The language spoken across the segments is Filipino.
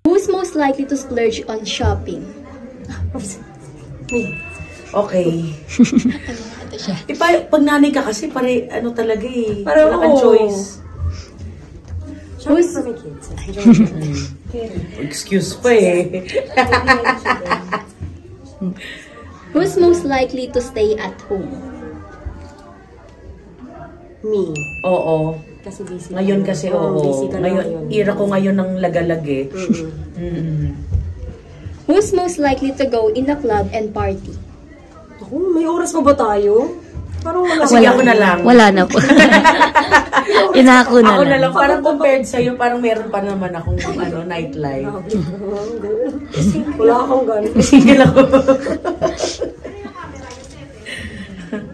Who's most likely to splurge on shopping? Okay. Pag nanay ka kasi, ano talaga eh. Wala kang choice. Who's... Excuse pa eh. Who's most likely to stay at home? Me. Oo. Kasi busy. Ngayon kasi, oo. Ngayon, ira ko ngayon ng lagalag eh. Who's most likely to go in a club and party? Ako, may oras pa ba tayo? Parang wala. Sige, ako na lang. Wala na po. Inako na Ako na lang. lang. Parang compared sa'yo, parang meron pa naman akong nightlife. Wala akong gano'n. Sige lang.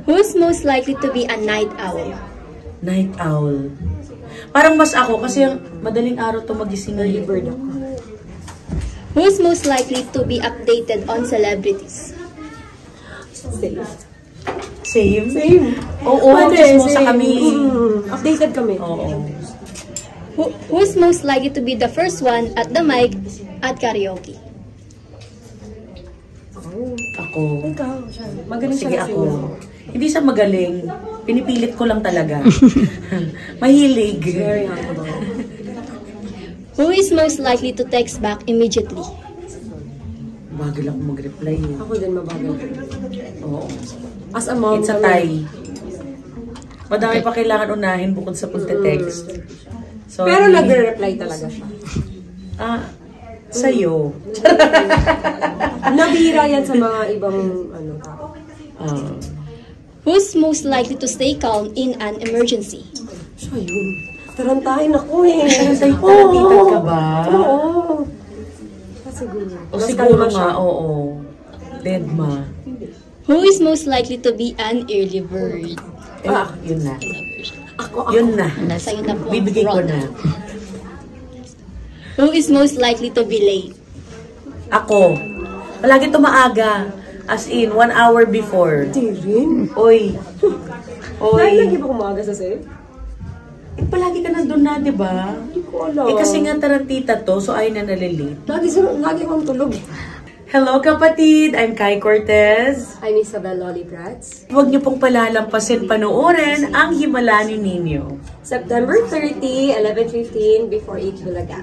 Who's most likely to be a night owl? Night owl. Parang mas ako kasi madaling araw to magising. Early bird ako. Who's most likely to be updated on celebrities? Same? Oo, chismosa kami. Updated kami. Oo. Who's most likely to be the first one at the mic at karaoke? Ako. Ikaw, siya. Magaling Sige siya ako. Hindi sa magaling. Pinipilit ko lang talaga. Mahilig. Very humble. Who is most likely to text back immediately? Bagal ako mag-reply. Ako din mabagal. Oo. As a mom, It's a tie. Madami pa kailangan unahin bukod sa pagte-text. So, pero nagre-reply talaga siya. Sa'yo. Nabihira yan sa mga ibang tao. Who's most likely to stay calm in an emergency? Siya yun. Tarantahin ako eh. Tarantitan ka ba? Oo. Siguro. O siguro nga, oo. Dead ma. Who is most likely to be an early bird? Yun na. Ako. Yun na. Sa'yo na po. Bibigay ko na. Who is most likely to be late? Ako. Palagi tumaaga. As in, 1 hour before. Hindi rin. Oy. Dahil lagi ba kumaga sa safe? Palagi ka nandun na, di ba? Hindi ko alam. Kasi nga tarantita to, so ay na nalilate. Lagi akong tulog. Hello kapatid! I'm Kai Cortez. I'm Isabel Loli Prats. Huwag niyo pong palalampasin panoorin ang Himala ni Ninyo. September 30, 11:15 before 8 Bulaga.